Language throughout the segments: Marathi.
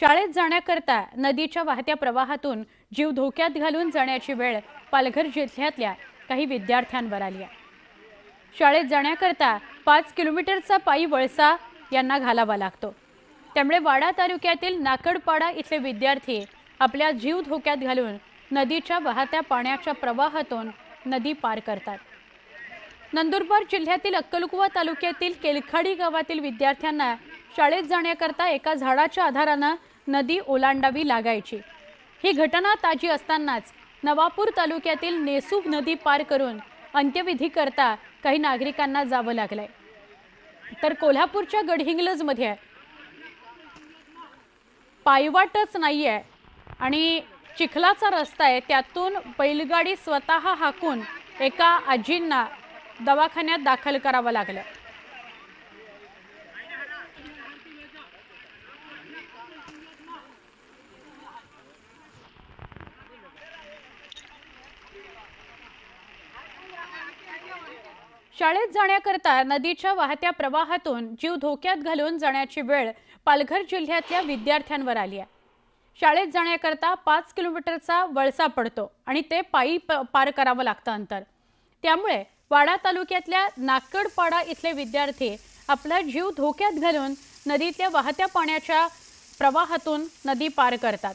शाळेत जाण्याकरता नदीच्या वाहत्या प्रवाहातून जीव धोक्यात घालून जाण्याची वेळ पालघर जिल्ह्यातल्या काही विद्यार्थ्यांवर आली आहे। शाळेत जाण्याकरता 5 किलोमीटरचा पायी वळसा यांना घालावा लागतो। त्यामुळे वाडा तालुक्यातील नाकडपाडा इथले विद्यार्थी आपल्या जीव धोक्यात घालून नदीच्या वाहत्या पाण्याच्या प्रवाहातून नदी पार करतात। नंदुरबार जिल्ह्यातील अक्कलकुवा तालुक्यातील केलखाडी गावातील विद्यार्थ्यांना शाळेत जाण्याकरता एका झाडाच्या आधाराने नदी ओलांडावी लागायची। ही घटना ताजी असतानाच नवापूर तालुक्यातील नेसूब नदी पार करून अंत्यविधी करता काही नागरिकांना जावं लागलंय। तर कोल्हापूरच्या गडहिंग्लजमध्ये पायवाटच नाहीये आणि चिखलाचा रस्ता आहे, त्यातून बैलगाडी स्वतः हाकून एका आजींना दवाखान्यात दाखल करावं लागलं। शाळेत जाण्याकरता नदीच्या वाहत्या प्रवाहातून जीव धोक्यात घालून जाण्याची वेळ पालघर जिल्ह्यातल्या विद्यार्थ्यांवर आली आहे। शाळेत जाण्याकरता 5 किलोमीटरचा वळसा पडतो आणि ते पायी पार करावं लागतं अंतर। त्यामुळे वाडा तालुक्यातल्या नाकडपाडा इथले विद्यार्थी आपला जीव धोक्यात घालून नदीतल्या वाहत्या पाण्याच्या प्रवाहातून नदी पार करतात।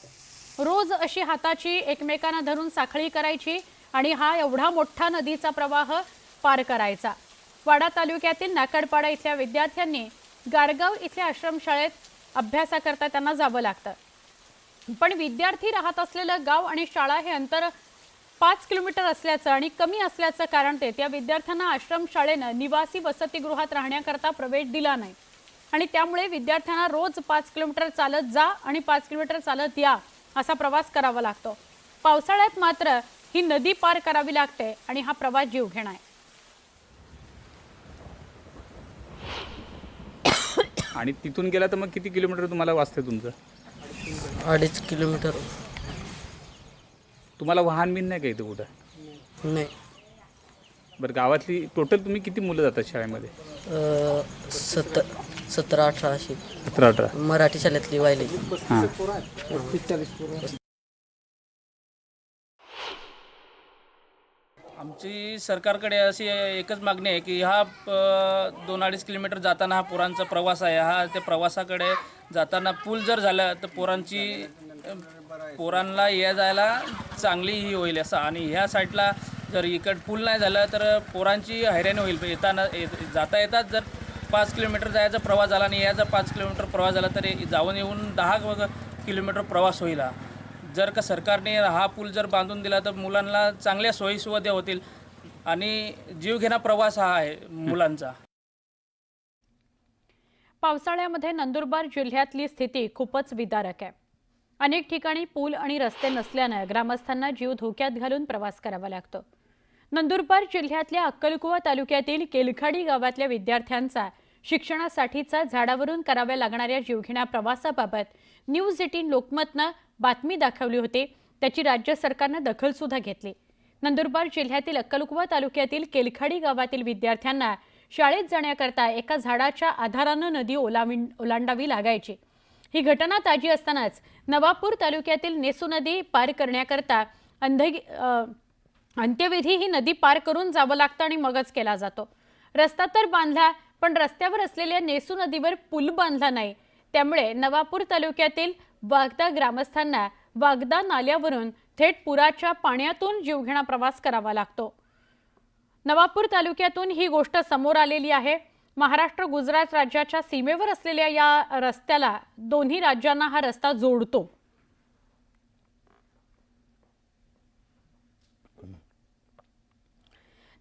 रोज अशी हाताची एकमेकांना धरून साखळी करायची आणि हा एवढा मोठा नदीचा प्रवाह पार करायचा। वाडा तालुक्यातील नाकडपाडा इथल्या विद्यार्थ्यांनी गारगाव इथल्या आश्रमशाळेत अभ्यासाकरता त्यांना जावं लागतं। पण विद्यार्थी राहत असलेलं गाव आणि शाळा हे अंतर 5 किलोमीटर असल्याचं आणि कमी असल्याचं कारण ते त्या विद्यार्थ्यांना आश्रमशाळेनं निवासी वसतिगृहात राहण्याकरता प्रवेश दिला नाही आणि त्यामुळे विद्यार्थ्यांना रोज 5 किलोमीटर चालत जा आणि 5 किलोमीटर चालत या असा प्रवास करावा लागतो। पावसाळ्यात मात्र ही नदी पार करावी लागते आणि हा प्रवास जीवघेणा आहे। आणि तिथून गेला तर मग किती किलोमीटर तुम्हाला वाचते तुमचं? 2.5 किलोमीटर। तुम्हाला वाहन बिन नाही का इथं कुठं? नाही। बरं, गावातली टोटल तुम्ही किती मुलं जातात शाळेमध्ये? 17-18 अशी। 17-18 मराठी शाळेतली वायली। हां। आमची सरकारकडे अशी एकच मागणी आहे की हा 2-2.5 किलोमीटर जाताना हा पोरांचा प्रवास आहे, हा त्या प्रवासाकडे जाताना पूल जर झाला तर पोरांना या जायला चांगली ही होईल असं, आणि ह्या साईडला जर इकड पूल नाही झालं तर पोरांची हैराणी होईल। जाता येतात जर 5 किलोमीटर जायचा प्रवास झाला आणि याचा 5 किलोमीटर प्रवास झाला तर जाऊन येऊन 10 किलोमीटर प्रवास होईल। जर का सरकारने हा पूल जर बांधून दिला तर मुलांना चांगल्या सोयीसुविधा होतील आणि जीवघेणा प्रवास हा आहे मुलांचा। पावसाळ्यामध्ये नंदुरबार जिल्ह्यातली स्थिती खूपच विदारक आहे। अनेक ठिकाणी पूल आणि रस्ते नसल्याने ग्रामस्थांना जीव धोक्यात घालून प्रवास करावा लागतो। नंदुरबार जिल्ह्यातल्या अक्कलकुवा तालुक्यातील केलखाडी गावातल्या विद्यार्थ्यांचा शिक्षणासाठीचा झाडावरून कराव्या लागणाऱ्या जीवघेण्या प्रवासाबाबत न्यूज 18 लोकमतनं बातमी दाखवली होती, त्याची राज्य सरकारने दखल सुद्धा घेतली। नंदुरबार जिल्ह्यातील अक्कलकुवा तालुक्यातील केलखाडी गावातील विद्यार्थ्यांना शाळेत जाण्याकरता एका झाडाच्या आधाराने नदी ओलांडावी लागायची। ही घटना ताजी असतानाच नवापूर तालुक्यातील नेसू नदी पार करण्याकरता अंत्यविधी ही नदी पार करून जावं लागतं आणि मगच केला जातो। रस्ता तर बांधला, पण रस्त्यावर असलेल्या नेसू नदीवर पूल बांधला नाही। त्यामुळे नवापूर तालुक्यातील वागदा ग्रामस्थांना वागदा नाल्यावरून थेट पुराच्या पाण्यातून जीवघेणा प्रवास करावा लागतो। नवापूर तालुक्यातून ही गोष्ट समोर आलेली आहे। महाराष्ट्र गुजरात राज्याच्या सीमेवर असलेल्या या रस्त्याला दोन्ही राज्यांना हा रस्ता जोडतो।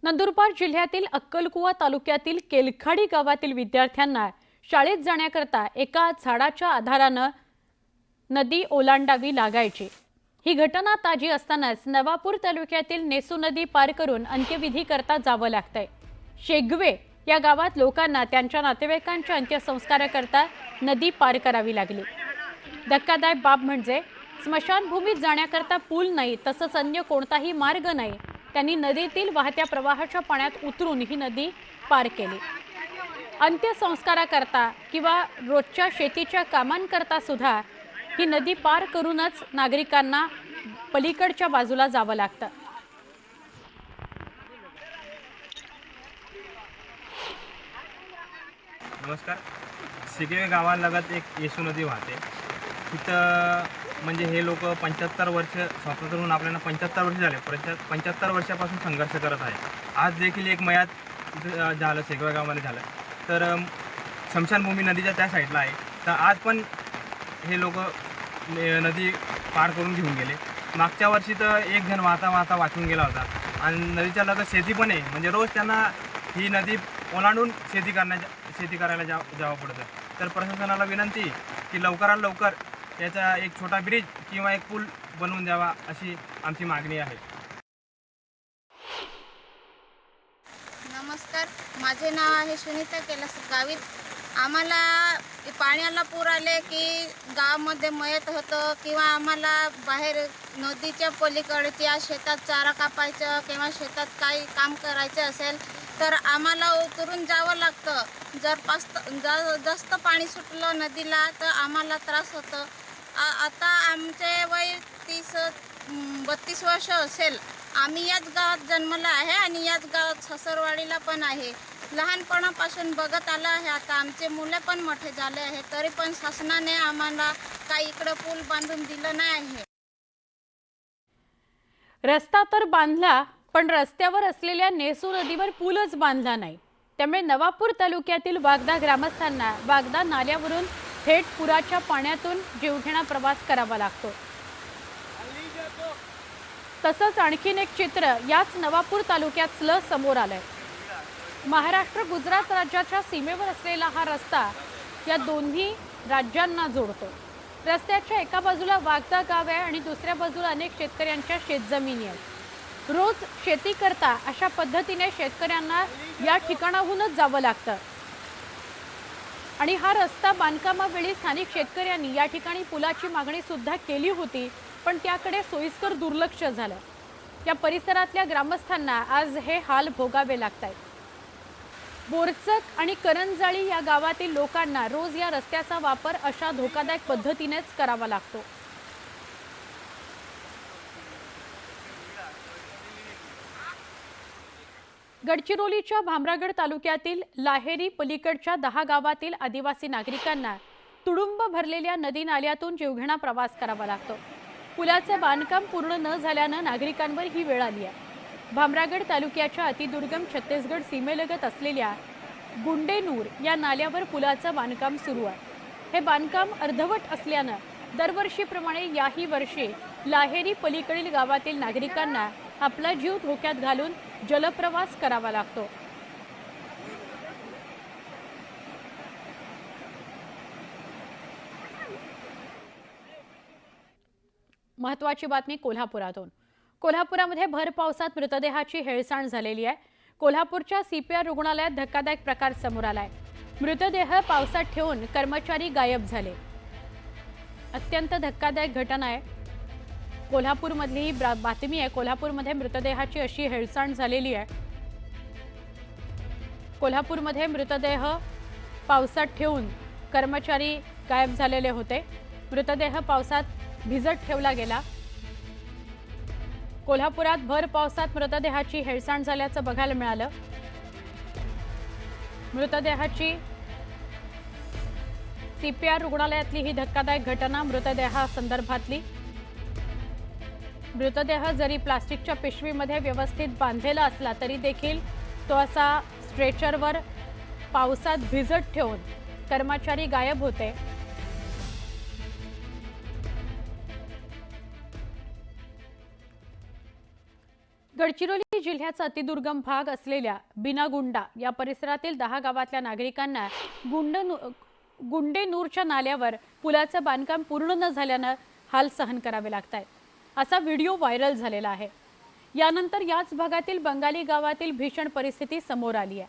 नंदुरबार जिल्ह्यातील अक्कलकुवा तालुक्यातील केलखाडी गावातील विद्यार्थ्यांना शाळेत जाण्याकरता एका झाडाच्या आधाराने नदी ओलांडावी लागायची। ही घटना ताजी असतानाच नवापूर तालुक्यातील नेसू नदी पार करून अंत्यविधी करता जावं लागतंय। शेगवे या गावात लोकांना त्यांच्या नातेवाईकांच्या अंत्यसंस्काराकरता नदी पार करावी लागली। धक्कादायक बाब म्हणजे स्मशानभूमीत जाण्याकरता पूल नाही, तसंच अन्य कोणताही मार्ग नाही। त्यांनी नदीतील वाहत्या प्रवाहाच्या पाण्यात उतरून ही नदी पार केली। अंत्यसंस्काराकरता किंवा रोजच्या शेतीच्या कामांकरता सुद्धा ही नदी पार करूनच नागरिकांना पलीकडच्या बाजूला जावं लागतं. नमस्कार. सिगवे गावालगत एक येशू नदी वाहते. तिथं म्हणजे हे लोक 75 वर्ष स्वातंत्र्य होऊन आपल्याला 75 वर्ष झाले. 75 वर्षापासून संघर्ष करत आहे. आज देखील एक मयात इथं झालं, सिगवे गावामध्ये झालं. तर स्मशानभूमी नदीच्या त्या साईडला आहे. तर आज पण हे लोक नदी पार करून घेऊन गेले. मागच्या वर्षी तर एक जण वाहता वाचून गेला होता. आणि नदीच्या लगत शेती पण आहे. म्हणजे रोज त्यांना ही नदी ओलांडून शेती करायला जावं पडतं. तर प्रशासनाला विनंती की लवकरात लवकर याचा एक छोटा ब्रिज किंवा एक पूल बनवून द्यावा अशी आमची मागणी आहे. नमस्कार, माझे नाव आहे सुनीता कैलास गावित. आम्हाला पाण्याला पूर आले की गावामध्ये मयत होतं किंवा आम्हाला बाहेर नदीच्या पलीकडच्या शेतात चारा कापायचं किंवा शेतात काही काम करायचं असेल तर आम्हाला उतरून जावं लागतं. जर जास्त पाणी सुटलं नदीला तर आम्हाला त्रास होतं. आता आमचे वय 32 वर्ष असेल. आम्ही याच गावात जन्मला आहे आणि याच गावात सासरवाडीला पण आहे. लहानपणापासून बघत आलं आहे. आता आमचे मुलं पण मोठे झाले आहे, तरी पण शासनाने आम्हाला काही इकडं पूल बांधून दिलं नाही आहे. रस्ता तर बांधला, पण रस्त्यावर असलेल्या नेसू नदीवर पूलच बांधला नाही. त्यामुळे नवापूर तालुक्यातील वागदा ग्रामस्थांना वागदा नाल्यावरून थेट पुराच्या पाण्यातून जीवघेणा प्रवास करावा लागतो. तसंच आणखीन एक चित्र याच नवापूर तालुक्यातलं समोर आलंय. महाराष्ट्र गुजरात राज्याच्या सीमेवर असलेला हा रस्ता या दोन्ही राज्यांना जोडतो. रस्त्याच्या एका बाजूला वागदा गाव आहे आणि दुसऱ्या बाजूला अनेक शेतकऱ्यांच्या शेतजमिनी आहेत. रोज शेती करता अशा पद्धतीने शेतकऱ्यांना या ठिकाणाहूनच जावं लागतं. आणि हा रस्ता बांधकामावेळी स्थानिक शेतकऱ्यांनी या ठिकाणी पुलाची मागणी सुद्धा केली होती, पण त्याकडे सोयीस्कर दुर्लक्ष झालं. या परिसरातल्या ग्रामस्थांना आज हे हाल भोगावे लागत आहेत. बोरचक आणि करंजाळी या गावातील लोकांना रोज या रस्त्याचा वापर अशा धोकादायक पद्धतीनेच करावा लागतो. गडचिरोलीच्या भामरागड तालुक्यातील लाहेरी पलीकडच्या 10 गावातील आदिवासी नागरिकांना तुडुंब भरलेल्या नदी नाल्यातून जीवघेणा प्रवास करावा लागतो. पुलाचे बांधकाम पूर्ण न झाल्यानं नागरिकांवर ही वेळ आली आहे. भामरागड तालुक्याच्या अतिदुर्गम छत्तीसगड सीमेलगत असलेल्या गुंडेनूर या नाल्यावर पुलाचं बांधकाम सुरू आहे. हे बांधकाम अर्धवट असल्यानं दरवर्षीप्रमाणे याही वर्षी लाहेरी पलीकडील गावातील नागरिकांना आपला जीव धोक्यात घालून जलप्रवास करावा लागतो. महत्त्वाची बातमी कोल्हापुरातून. कोल्हापुरामध्ये भर पावसात मृतदेहाची हेळसांड झालेली आहे. कोल्हापूरच्या CPR रुग्णालयात धक्कादायक प्रकार समोर आलाय. मृतदेह पावसात ठेवून कर्मचारी गायब झाले. अत्यंत धक्कादायक घटना आहे. कोल्हापूरमधली ही बातमी आहे. कोल्हापूरमध्ये मृतदेहाची अशी हेळसांड झालेली आहे. कोल्हापूरमध्ये मृतदेह पावसात ठेवून कर्मचारी गायब झालेले होते. मृतदेह पावसात भिजत ठेवला गेला. कोल्हापुरात भर पावसात मृतदेहाची हेळसांड झाल्याचं बघायला मिळालं. मृतदेहाची CPR रुग्णालयातली ही धक्कादायक घटना मृतदेहासंदर्भातली. मृतदेह जरी प्लास्टिकच्या पिशवीमध्ये व्यवस्थित बांधलेला असला तरी देखील तो असा स्ट्रेचरवर पावसात भिजत ठेवून कर्मचारी गायब होते. गडचिरोली जिल्ह्याचा अतिदुर्गम भाग असलेल्या बिनागुंडा या परिसरातील 10 गावातल्या नागरिकांना गुंडेनूरच्या नाल्यावर पुलाचं बांधकाम पूर्ण न झाल्यानं हाल सहन करावे लागत आहेत. असा व्हिडिओ व्हायरल झालेला आहे. यानंतर याच भागातील बंगाली गावातील भीषण परिस्थिती समोर आली आहे.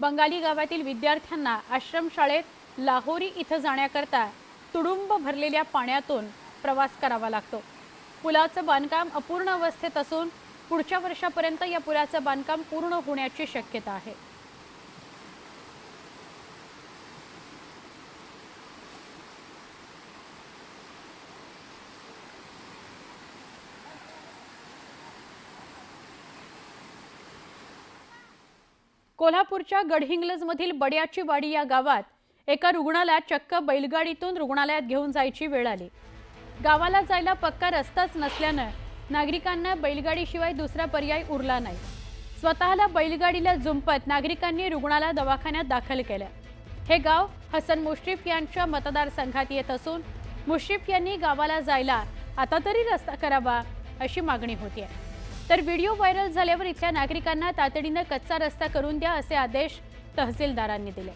बंगाली गावातील विद्यार्थ्यांना आश्रमशाळेत लाहोरी इथं जाण्याकरता तुडुंब भरलेल्या पाण्यातून प्रवास करावा लागतो. पुलाचं बांधकाम अपूर्ण अवस्थेत असून पुढच्या वर्षापर्यंत या पुलाचं बांधकाम पूर्ण होण्याची शक्यता आहे. कोल्हापूरच्या गडहिंग्लजमधील बड्याची वाडी या गावात एका रुग्णाला चक्क बैलगाडीतून रुग्णालयात घेऊन जायची वेळ आली। गावाला जायला पक्का रस्ताच नसल्यानं नागरिकांना बैलगाडीशिवाय दुसरा पर्याय उरला नाही। स्वतःला बैलगाडीला जुंपत नागरिकांनी रुग्णाला दवाखान्यात दाखल केलं। हे गाव हसन मुश्रीफ यांच्या मतदारसंघात येत असून मुश्रीफ यांनी गावाला जायला आता तरी रस्ता करावा अशी मागणी होती आहे। तर व्हिडिओ व्हायरल झाल्यावर इथल्या नागरिकांना तातडीनं कच्चा रस्ता करून द्या असे आदेश तहसीलदारांनी दिले।